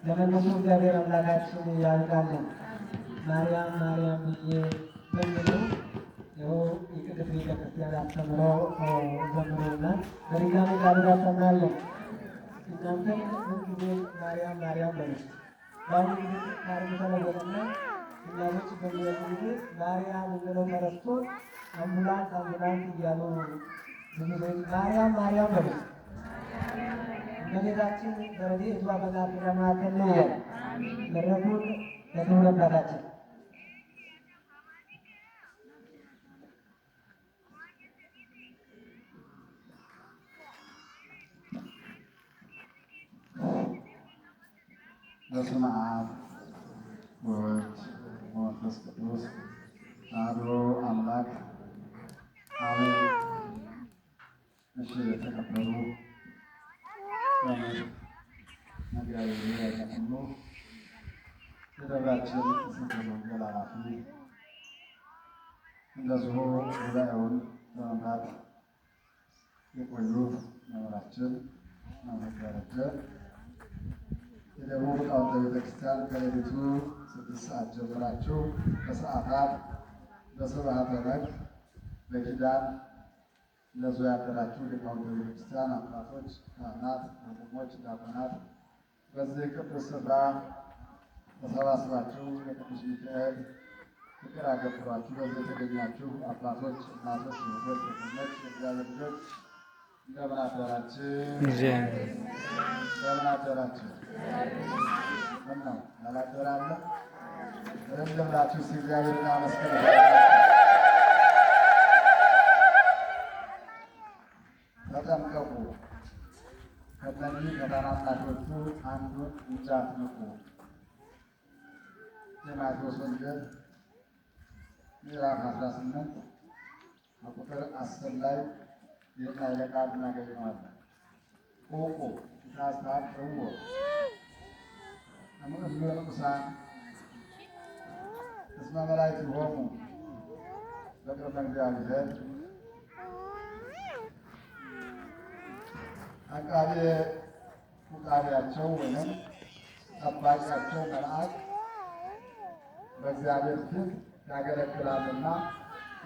ለመልሱ እግዚአብሔር አምላካችን ያልቃለን። ማርያም ማርያም ብዬ በሚለው ይኸው የቅድስት ቤተ ክርስቲያን አስተምሮ ዘምሮና በድጋሚ ቃሉን አሰማለሁ። እናንተ ሁልጊዜ ማርያም ማርያም በሉ። በአሁኑ ጊዜ ታሪክ ተለወጠና እናቶች በሚወጡ ጊዜ ማርያም ብለው ተረስቶ አምቡላንስ አምቡላንስ እያሉ ብዙ ሰዎች ማርያም ማርያም በሉ። እመቤታችን በረድኤቷ በናፍቆቷ ትለየን። መድረኩን ለክብረ አባታችን በስመ አብ ወወልድ ወመንፈስ ቅዱስ አሐዱ አምላክ አሜን። እሺ የተከበሩ መጋቢ ያቀኑ የደብራችን ስብከተ ወንጌል ኃላፊ እንደዚሁ ጉባኤውን በመምራት የቆዩት መምህራችን መምህር ደረጀ የደቡብ ሊቃውንተ ቤተክርስቲያን ከሌሊቱ 6 ሰዓት ጀምራችሁ በሰዓታት በስብሐተ ነግህ በኪዳን እንደዚሁ ያደራችሁ ሊቃውንተ ቤተክርስቲያን አባቶች፣ ካህናት፣ ወንድሞች፣ ዲያቆናት በዚህ ቅዱስ ስፍራ ተሰባስባችሁ የቅዱስ ሚካኤል ፍቅር አገብሯችሁ በዚህ የተገኛችሁ አባቶች፣ እናቶች፣ እህቶች፣ ወንድሞች፣ የእግዚአብሔር ልጆች እንደምን አደራችሁ? እንደምን አደራችሁ? ምነው ያላደራለ? እልል ብላችሁ እስኪ እግዚአብሔርን አመስግኑ። ተጠንቀቁ፣ ከእነዚህ ከታናናሾቹ አንዱን እንዳትንቁ። የማቴዎስ ወንጌል ምዕራፍ 18 ከቁጥር 10 ላይ ይህን ኃይለ ቃል እናገኘዋለን። ቁቁ ታስታጥሩ እምእሉ ንዑሳን እስመ መላእክቲሆሙ በቅድመ እግዚአብሔር አቃቤ ፉቃሪያቸው ወይም ጠባቂያቸው መልአክ በእግዚአብሔር ፊት ያገለግላልና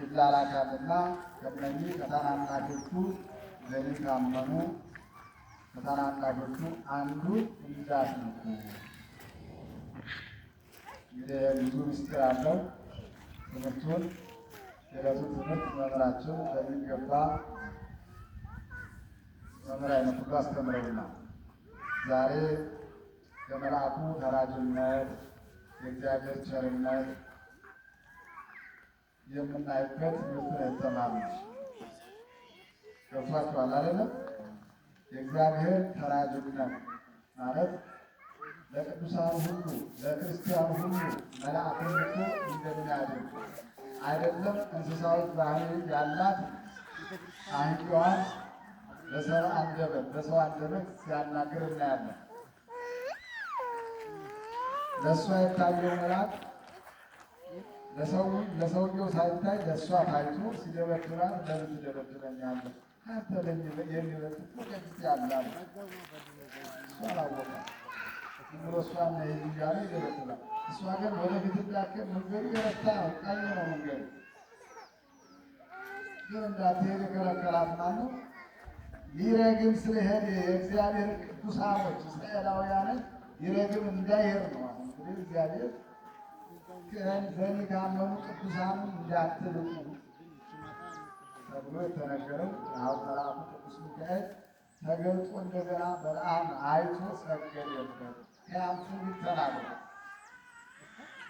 ይላላካልና ከእነዚህ ከታናናሾቹ ለሚታመኑ ከታናናሾቹ አንዱ እንዳትንቁ። እንግዲህ ብዙ ምስጢር አለው። ትምህርቱን የዕለቱ ትምህርት መምህራችን በሚገባ መምህር አይነት ሁሉ አስተምረውናል። ዛሬ የመልአኩ ተራጅነት የእግዚአብሔር ቸርነት የምናይበት ትምህርት ነው የተማርነው። ገብቷችኋል አይደለም? የእግዚአብሔር ተራጅነት ማለት ለቅዱሳን ሁሉ ለክርስቲያኑ ሁሉ መልአክን ልኮ እንደሚያድን አይደለም። እንስሳዎች ባህሪ ያላት አህያዋን በሰው አንደበት ሲያናግር እናያለን። ለእሷ የታየው መልአክ ለሰውየው ሳይታይ ለእሷ ታይቶ ሲደበድባት ለምን ትደበድበኛለህ? አንተ የሚበልጥ ያላል እሱ አላወቀም። ብሎ እሷን ነይ እያለ ይገለጥላል። እሷ ግን ወደፊት እንዳትሄድ መንገዱ የረታ ነው፣ ቀኝ ነው መንገዱ። ግን እንዳትሄድ የከለከላት ማነው? ሊረግም ስለሄደ የእግዚአብሔር ቅዱሳኖች እስራኤላውያንን ሊረግም እንዳይሄድ ነው። አሁን እንግዲህ እግዚአብሔር በእኔ ካመኑ ቅዱሳንን እንዳትርቁ ተብሎ የተነገረው አሁን መልአኩ ቅዱስ ሚካኤል ተገልጦ እንደገና በለዓም አይቶ ሰገደለት። ያም ትንቢት ተናግሯል።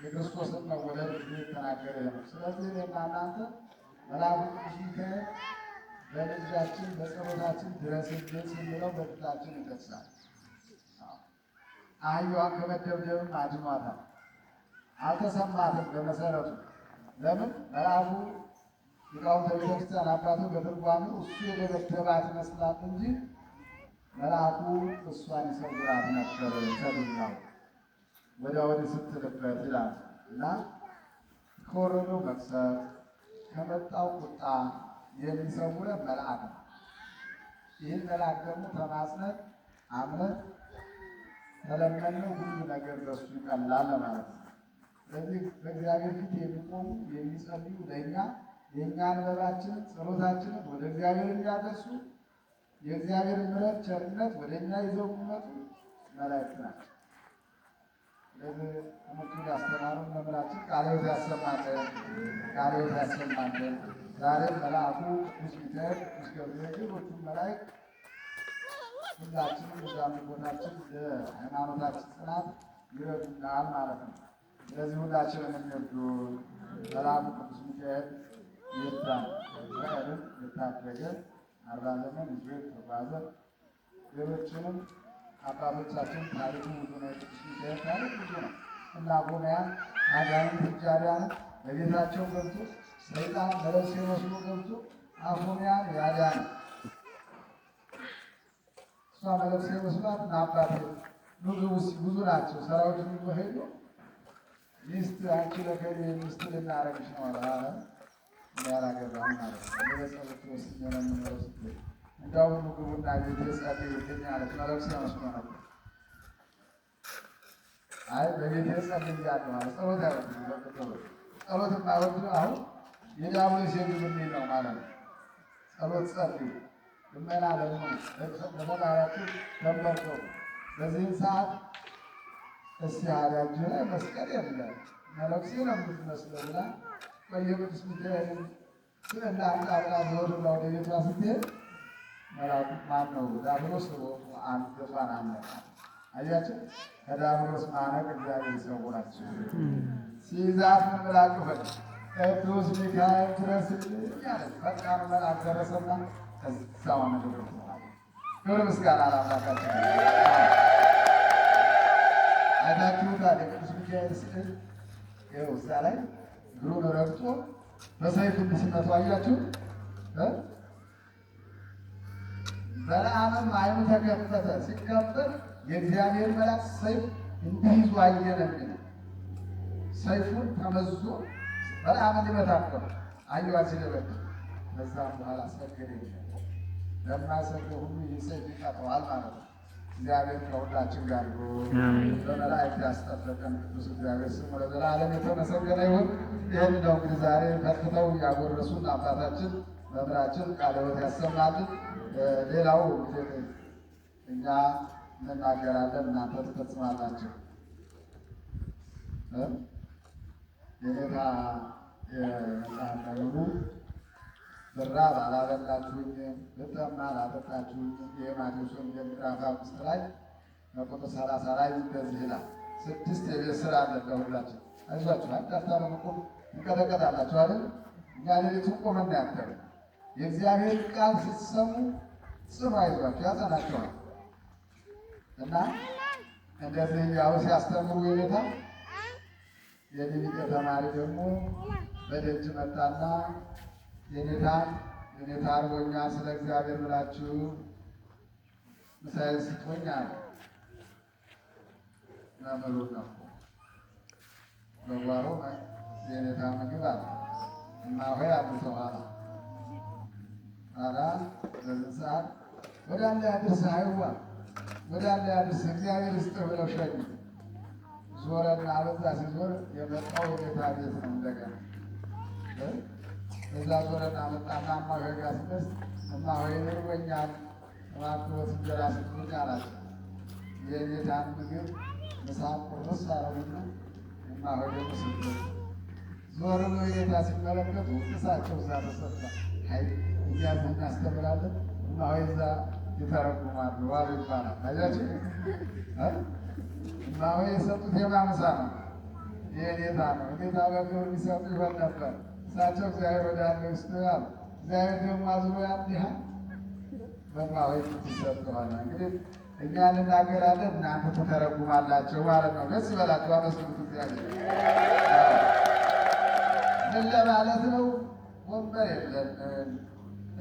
የክርስቶስን መወለድ የተናገረ ነው። ስለዚህ እኔና እናንተ መልአኩ ቅዱስ ሚካኤል በልጃችን በጸሎታችን ድረስልን ስንለው በፊታችን ይደርሳል። አህያዋን ከመደብደብም አድኗታል። አልተሰማትም። በመሰረቱ ለምን መልአኩ ሊቃውንተ ቤተክርስቲያን አባቱ በትርጓሜው እሱ የደበደባት ይመስላል እንጂ መልአኩ እሷን ይሰውራት ነበር ተብሏል። ወዲያ ወዲህ ስትልበት ይላል እና ከወረደው መቅሰፍት ከመጣው ቁጣ የሚሰውረን መልአክ ነው። ይህን መልአክ ደግሞ ተማጽነን አምነን ተለመነው ሁሉ ነገር በሱ ይቀላል ማለት ነው። ስለዚህ በእግዚአብሔር ፊት የሚቆሙ የሚጸልዩ ለእኛ የእኛን መባችንን ጸሎታችንን ወደ እግዚአብሔር የሚያደርሱ የእግዚአብሔር ምሕረት ቸርነት ወደ እኛ ይዘው የሚመጡ መላእክት ናቸው። ስለዚህ ትምህርቱን ያስተማሩን መምህራችን ቃለ ሕይወት ያሰማልን፣ ቃለ ሕይወት ያሰማልን። ዛሬም መልአኩ ቅዱስ ሚካኤል፣ ቅዱስ ገብርኤል፣ ሌሎቹም መላእክት ሁላችንም እዛም ቦታችን ለሃይማኖታችን ጽናት ይረዱናል ማለት ነው። ስለዚህ ሁላችንን የሚወዱ መልአኩ ቅዱስ ሚካኤል ይርዳን። እስራኤልን የታደገ 40 ዘመን ይዞ የተጓዘ ሌሎችንም አባቶቻችን ታሪኩ ብዙ ነው። የቅዱስ ሚካኤል ታሪክ ብዙ ነው እና አፎምያ አጋንንት እጃሪያን በቤታቸው ገብቶ ሰይጣን በለብሴ መስሎ ገብቶ አፎምያን ያዳነ እሷ በለብሴ መስሏት እና አባቴ ብዙ ናቸው ሰራዊት ሁሉ ሄዶ ሚስት አንቺ ለከሌ ሚስት ልናረግሽ ነው አለ። ያላገባም ማለት ነው። በጸሎት ውስጥ የምንኖረው ስትል እንዳው ምግቡና ቤት የጸለይ ይገኛለች መለብስ መስሎ ነበር። አይ በቤት የጸለይ ያለው ማለት ጸሎት አይወድም። ጸሎት የማይወድ አሁን የዲያብሎስ የሚል ነው ማለት ነው። ጸሎት ጸልዩ ልመና ለምኑ ለፈጣሪያችሁ ተንበርከኩ። በዚህም ሰዓት እስቲ አዳጅ ላይ መስቀል የለም መለብሴ ነው የምትመስለው ብላ በየቅዱስ ሚካኤልን ስለ እንዳንቃብላ ዞር ብላ ወደ ቤቷ ስትሄድ መልአኩ ማን ነው ዲያብሎስ ወጡ አንገቷን አነቃ። አያችሁ ከዲያብሎስ ማነቅ እግዚአብሔር ይሰውራችሁ። ሲይዛት ምን ብላ ጮኸች? ቅዱስ ሚካኤል ድረስልኝ አለች። ፈጣኑ መልአክ ደረሰና እዛው ነገር ክብር ምስጋና ለአምላካችን። አይታችሁታል የቅዱስ ሚካኤል ስዕል ይኸው እዛ ላይ እግሩን ረግጦ በሰይፍ እንዲስመቱ አያችሁ። በለዓምም ዓይኑ ተከፈተ። ሲከፈት የእግዚአብሔር መልአክ ሰይፍ እንዲይዙ አየነን። ሰይፉን ተመዞ በለዓምን ሊመታበት አየዋ ሲደበቅ በዛም በኋላ ሰገደ። ለማይሰግድ ሁሉ ይህ ሰይፍ ይቀጠዋል ማለት ነው። እግዚአብሔር ከሁላችን ጋር በመላእክት ያስጠበቀን ቅዱስ እግዚአብሔር ስሙ ለዘላለም የተመሰገነ ይሁን። ይህን ነው እንግዲህ ዛሬ ፈትተው ያጎረሱን አባታችን መምህራችን ቃለ ሕይወት ያሰማልን። ሌላው እኛ እንናገራለን፣ እናንተ ትፈጽማላችሁ። የኔታ የመጽሐፍ መምህሩ ብራብ አላበላችሁኝም፣ ብጠማ አላጠጣችሁኝም። የማቴዎስ ወንጌል ምዕራፍ 5 ላይ ቁጥር 30 ላይ እንደዚህ ይላል። 6 የቤት ስራ አለ ለሁላችን። አይዟችሁ አታታረቁ እንቀጠቀጣላችሁ አይደል? እኛ ሌሊቱን ቆመን ያደረ የእግዚአብሔር ቃል ስትሰሙ ጽኑ፣ አይዟችሁ ያጸናችኋል። እና እንደዚህ ያው ሲያስተምሩ የኔታ የሊቀ ተማሪ ደግሞ በደጅ መጣና የኔታ አርጎኛ ስለ እግዚአብሔር ብላችሁ ምሳዬን ስጡኝ አለ። መምህሩ ነው በጓሮ የኔታ ምግብ አለ እና ሆይ አሉት ኋላ በዚህ ሰዓት ወደ አንድ ያድርስ አይዋ ወደ አንድ ያድርስ እግዚአብሔር ይስጥህ ብለው ሸኙ። ዞረና በዛ ሲዞር የመጣው የጌታ ቤት ነው። እንደገና እዛ ዞረና መጣና እማሆይ ጋር ሲደርስ እማሆይ ርቦኛል እባክዎት እንጀራ ስጡኝ አላቸው። የጌታን ምግብ ምሳ ቁርስ አረጉና እማሆይ ደግሞ ስጡት። ዞር ብሎ ጌታ ሲመለከቱ እሳቸው እዛ ተሰጥቷል። አይ እኛ እናስተምራለን እማሆይ እዛ ይተረጉማሉ ዋሉ ይባላል። አያችሁ እማሆይ የሰጡት የማምሳ ነው፣ የጌታ ነው። ጌታ በክብር ሊሰጡ ይሆን ነበር። እሳቸው እግዚአብሔር ወዳለው ይስጡ ያሉ፣ እግዚአብሔር ደግሞ አዝሮ ያድሃል። በእማሆይ ፊት ይሰጠዋል። እንግዲህ እኛ እንናገራለን፣ እናንተ ትተረጉማላችሁ ማለት ነው። ደስ ይበላችሁ፣ አመስግኑት እግዚአብሔር። ምን ለማለት ነው? ወንበር የለን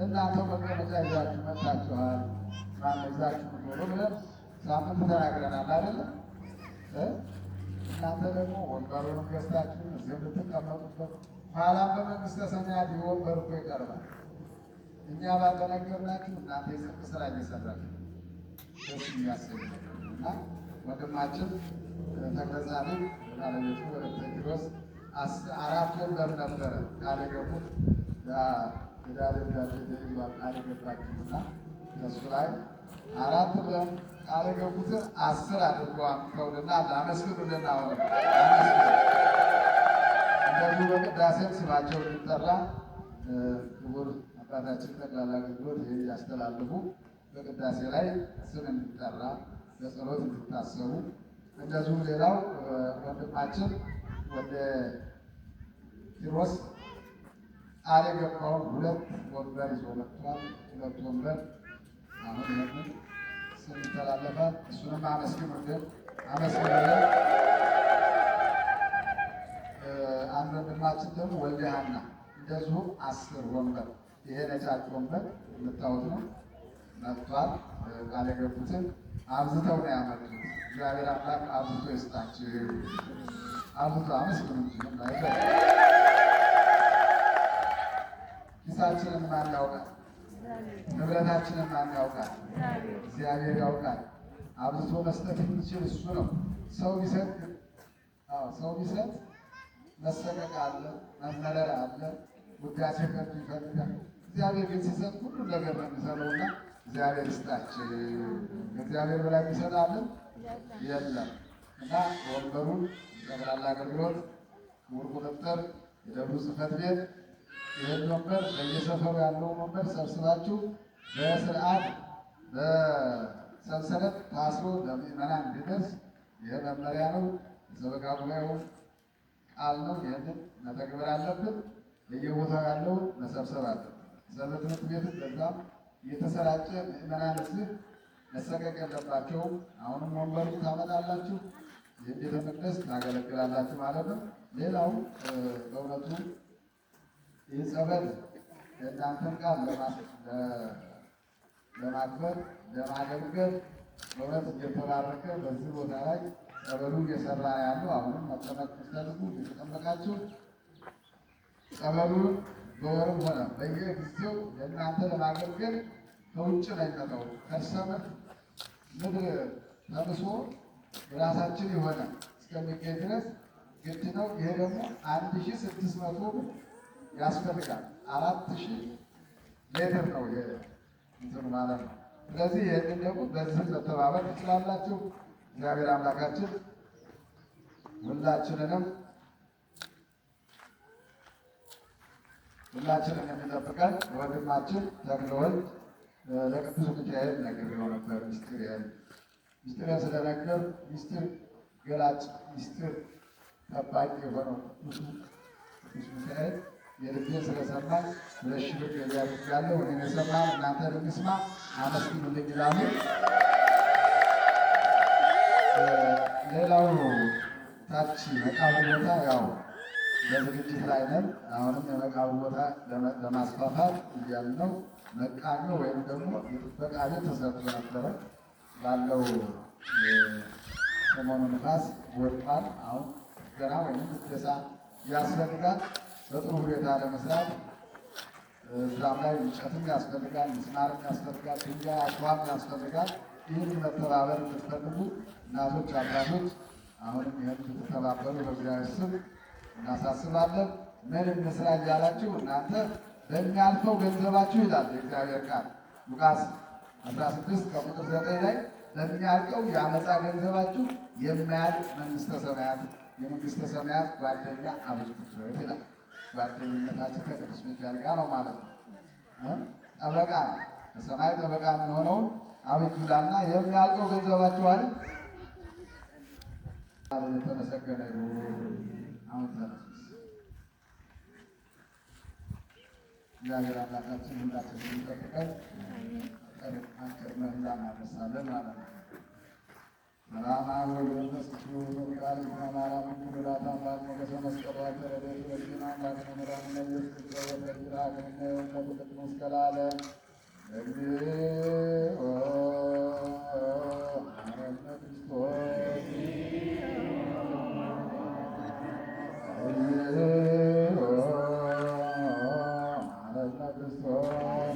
እናንተ መቀመጫ ይዛችሁ መጥታችኋል። ማነው ይዛችሁ ምትኖሩ ብለን ሳምንት ተናግረናል አይደለም? እናንተ ደግሞ ወንበሩንም ገዝታችሁ እዚህ ልትቀመጡበት፣ ኋላም በመንግስተ ሰማያት ወንበሩ እኮ ይቀርባል። እኛ ባልተነገርናችሁ እናንተ የጽድቅ ስራ እየሰራችሁ ደስ የሚያሰኝ እና ወንድማችን ተክለጻድቅ ባለቤቱ ወለተ ኪሮስ 4 ወንበር ነበረ ቃል የገቡት ቃል የገባችሁና እነሱ ላይ 4 ብለን ቃል የገቡትን 10 አድርገው አምጥተውልና አመስግኑልና እንደዚሁ በቅዳሴም ስማቸው እንዲጠራ ክቡር አባታችን ጠቅላላ አገልግሎት ይህ ያስተላልፉ። በቅዳሴ ላይ ስም እንዲጠራ በጸሎት እንዲታሰቡ። እንደዚሁ ሌላው ወንድማችን ወደ ኪሮስ ቃል የገባውን 2 ወንበር ይዞ መጥቷል። 2 ወንበር አሁን ይህንን ስም ይተላለፋል። እሱንም አመስግኑልን፣ አመስግኑልን። አንድ ወንድማችን ደግሞ ወልደ ሐና እንደዚሁ 10 ወንበር፣ ይሄ ነጫጭ ወንበር የምታዩት ነው መጥቷል። ቃል የገቡትን አብዝተው ነው ያመጡት። እግዚአብሔር አምላክ አብዝቶ ይስጣችሁ። አብዝቶ አመስግኑ። ኪሳችንን ማን ያውቃል? ንብረታችንን ማን ያውቃል? እግዚአብሔር ያውቃል። አብዝቶ መስጠት የሚችል እሱ ነው። ሰው ቢሰጥ መሰቀቅ አለ፣ መመረር አለ፣ ውዳሴ ከንቱ ይፈልጋል። እግዚአብሔር ግን ሲሰጥ ሁሉ ነገር ነው የሚሰጠውና እግዚአብሔር ይስጣችሁ። ከእግዚአብሔር በላይ የሚሰጣልን የለም እና ወንበሩን ጠቅላላ አገልግሎት ክቡር ቁጥጥር የደብሩ ጽሕፈት ቤት ይህን ወንበር በየሰፈሩ ያለውን ወንበር ሰብስባችሁ በስርዓት በሰንሰለት ታስሮ ለምዕመናን እንዲደርስ ይህ መመሪያ ነው። የሰበካ ጉባኤው ቃል ነው። ይህንን መተግበር አለብን። በየቦታው ያለውን መሰብሰብ አለብን። ሰንበት ትምህርት ቤትን በዛም እየተሰራጨ ምዕመናን እዚህ መሰቀቅ የለባቸውም። አሁንም ወንበሩ ታመጣላችሁ፣ የቤተ መቅደስ ታገለግላላችሁ ማለት ነው። ሌላው በእውነቱ ይህ ጸበል የእናንተን ቃል ለማክበር ለማገልገል በእውነት እየተባረከ በዚህ ቦታ ላይ ጸበሉ እየሰራ ያለው አሁንም መጠመቅ ምትፈልጉ እየተጠመቃችሁ ጸበሉን በወርም ሆነ በየጊዜው ለእናንተ ለማገልገል ከውጭ ነው የሚመጣው። ከርሰ ምድር ተምሶ የራሳችን የሆነ እስከሚገኝ ድረስ ግድ ነው። ይሄ ደግሞ 1600 ያስፈልጋል። 4000 ሌትር ነው እንትኑ ማለት ነው። ስለዚህ ይህንን ደግሞ በዚህ መተባበር ትችላላችሁ። እግዚአብሔር አምላካችን ሁላችንንም የሚጠብቀን ወንድማችን ተክለወልድ ለቅዱስ ሚካኤል ነግሬው ነበር። ምስጢር ስለነገር ምስጢር ገላጭ ምስጢር ጠባቂ የሆነው ቅዱስ ሚካኤል የልቤን ስለሰማኝ 2,000 ብር ገቢ አድርጋለሁ። እኔን የሰማን እናንተ ልንስማ አመስግኑልኝ ይላሉ። ሌላው ታች መቃብር ቦታ ያው በዝግጅት ላይ ነን። አሁንም የመቃብር ቦታ ለማስፋፋት እያልን ነው። መቃኞ ወይም ደግሞ የጥበቃ ቤት ተሰርቶ ነበረ። ባለው ሰሞኑ ንፋስ ወድቋል። አሁን ገና ወይም እደሳ ያስፈልጋል። በጥሩ ሁኔታ ለመስራት እዛም ላይ እንጨትም ያስፈልጋል፣ ምስማርም ያስፈልጋል፣ ድንጋይ አሸዋም ያስፈልጋል። ይህን መተባበር የምትፈልጉ እናቶች፣ አባቶች አሁንም ይህን ትተባበሩ በእግዚአብሔር ስም እናሳስባለን። ምን እንስራ እያላችሁ እናንተ በሚያልፈው ገንዘባችሁ ይላል የእግዚአብሔር ቃል ሉቃስ 16 ከቁጥር 9 ላይ ለሚያልቀው የአመፃ ገንዘባችሁ የማያልቅ የመንግስተ ሰማያት ጓደኛ አብዝቱት ይላል። ጓደኝነታችን ከቅዱስ ሚካኤል ጋር ነው ማለት ነው። ጠበቃ በሰማይ ጠበቃ የምንሆነውን አብጁላና የሚያልቀው ገንዘባችሁ አለ የተመሰገነ ይሁን። አሁን ተነሱ። እግዚአብሔር አምላካችን ሁላችንን ይጠብቀን። አንቀርመን እናነሳለን ማለት ነው። ሰላም አብ ወመንፈስ ቅዱስ ቃል ማራም ኩላታ አምላክ ሞገሰ መስቀሏት ረድኤት ወልድና አምላክ መምህራን ኢየሱስ ክርስቶስ ወለድራ ከነ ወለድ መስቀል አለ እግዚኦ አረነ ክርስቶስ እግዚኦ አረነ ክርስቶስ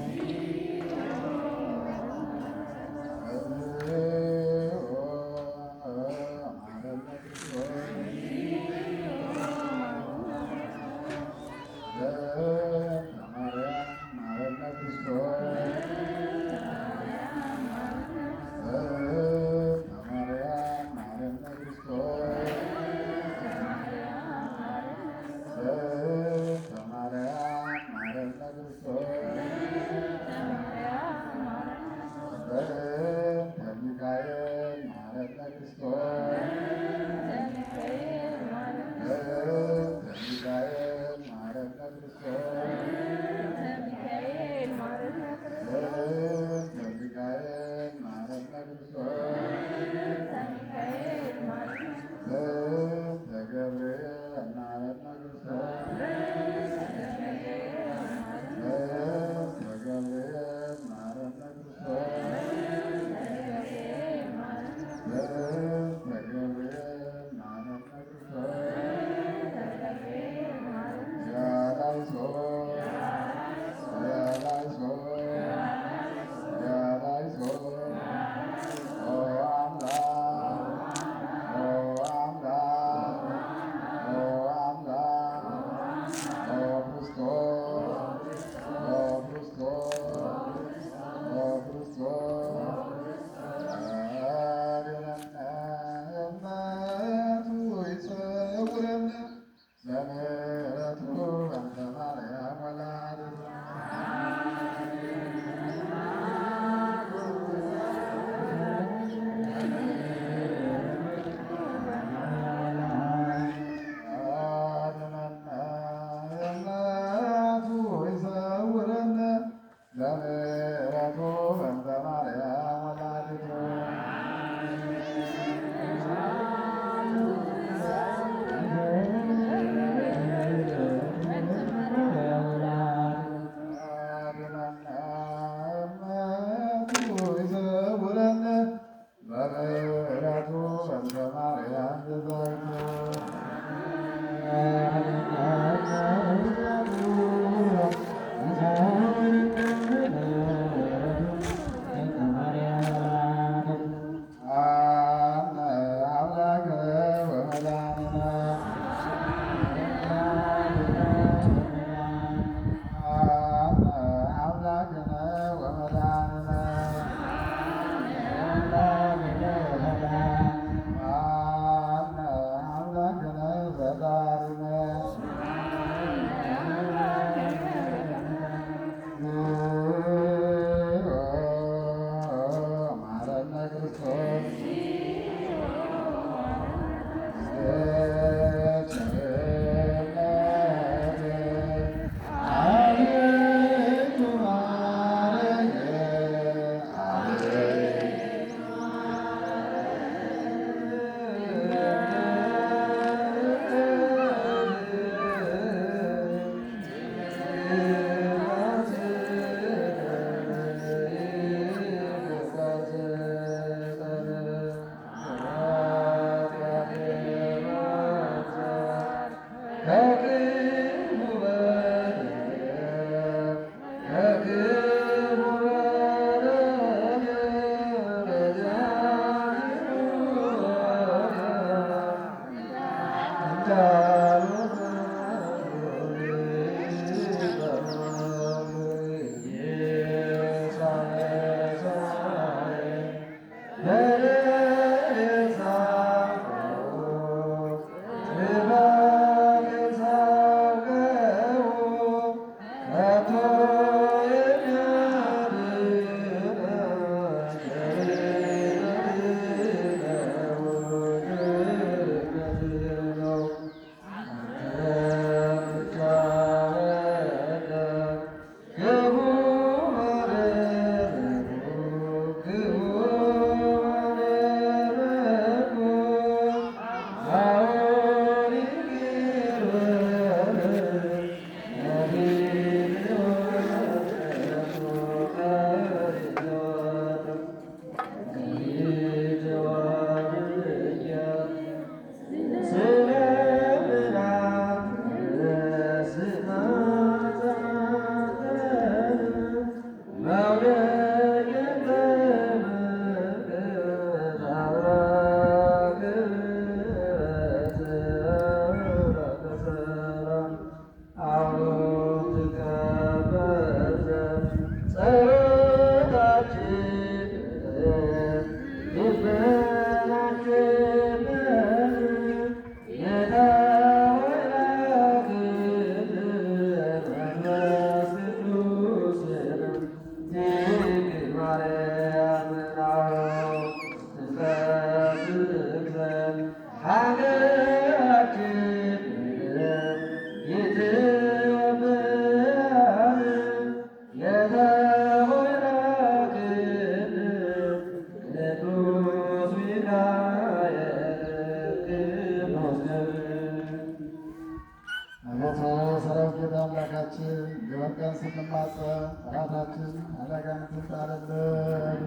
የወርቀን ስንማጸን ጠላታችን አደጋንትን ጣልልን።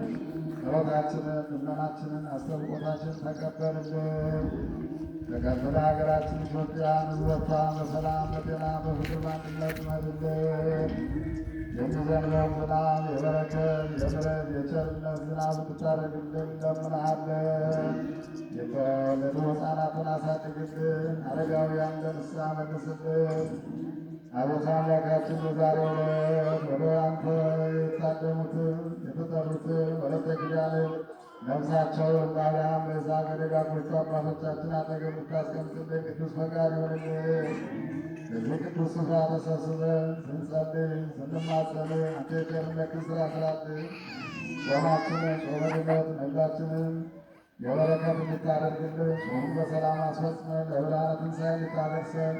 ጸሎታችንን ልመናችንን አስተብቆታችን ተቀበልልን። ተቀብለ ሀገራችን ኢትዮጵያን ሕዝቦቿን በሰላም በጤና በፍቅር በአንድነት መልልን። የሚዘንበው ዝናብ የበረከት የምሕረት የቸርነት ዝናብ እንድታደርግልን እንለምንሃለን። የተወለዱ ሕፃናትን አሳድግልን። አረጋውያን ለንስሐ መልስልን። አቤቱ አምላካችን በዛሬው ዕለት ወደ አንተ የታደሙትን የተጠሩትን ወለተ ኪዳንን ነፍሳቸውን በአብርሃም በይስሐቅ በደጋጎቹ አባቶቻችን አጠገብ ልታስቀምጥልን ቅዱስ ፈቃድ ይሆንልን። በዚህ ቅዱስ ስፍራ ተሰብስበን ስንጸልይ ስንማጸን አንተ የቸርነትህን ሥራ ስራልን። ጾማችንን ጾመ ድነት መላችንን የበረከት እንድታደርግልን ጾሙን በሰላም አስፈጽመን ለብርሃነ ትንሣኤ እንድታደርሰን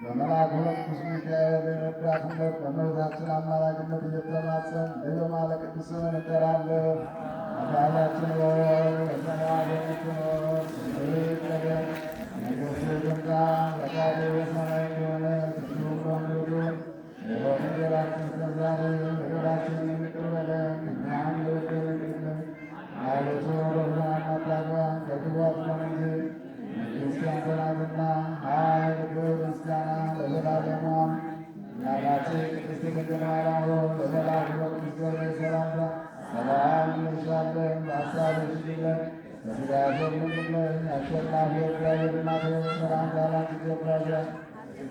በመልአኩ ቅዱስ ሚካኤል ረዳትነት በእመቤታችን አማላጅነት እየተማጸን ለማለ ቅዱስ ስምን እንጠራለን። አባታችን ሆይ በሰማያት የምትኖር ስምህ ይቀደስ፣ መንግሥትህ ትምጣ፣ ፈቃድህ በሰማይ እንደሆነች እንዲሁም በምድር የዕለት እንጀራችንን ስጠን ዛሬ፣ በደላችንን ይቅር በለን እኛም የበደሉንን አቤቱ ወደ ፈተና አታግባን ከክፉ አድነን እንጂ መንግሥት ያንተ ናትና ኃይል፣ ክብር፣ ምስጋና ለዘላለሙ እናታችን ቅድስት ድንግል ማርያም ሆይ በመልአኩ በቅዱስ ገብርኤል ሰላምታ ሰላም እንልሻለን። በሐሳብሽ ድንግል ነሽ፣ በሥጋሽም ድንግል ነሽ። አሸናፊ እግዚአብሔር እናት ሆይ ሰላምታ ላንቺ ይገባሻል።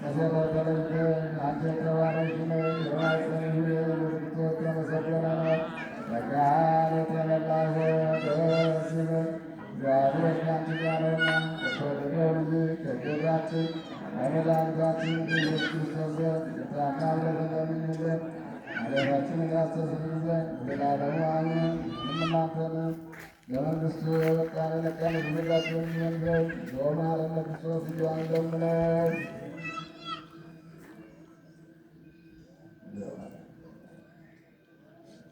ከሴቶች ተለይተሽ አንቺ የተባረክሽ ነሽ፣ የማኅፀንሽ ፍሬ ኢየሱስ የተመሰገነ ነው። ጸጋን የተመላሽ ሆይ ደስ ይበልሽ፣ እግዚአብሔር ከአንቺ ጋር ነውና ከተወደደው ልጅሽ ከጌታችን ከመድኃኒታችን ከኢየሱስ ክርስቶስ ዘንድ ይቅርታና ምሕረትን ለምኝልን ኃጢአታችንን ያስተሰርይ ዘንድ ለዘላለሙ አሜን። እናንተንም ለመንግሥቱ የበቃን የነቃን ሁላችንን የሚሆን ዘንድ በማረነ ክርስቶስ እጇን ለምነን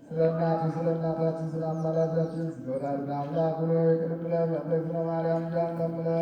ስለ እናቱ ስለ እናታችን ስለ አማላጃችን ስለ ወላዲተ አምላክ ብሎ ይቅር ብለን በእንተ እግዝእትነ ማርያም እያልን ለምነን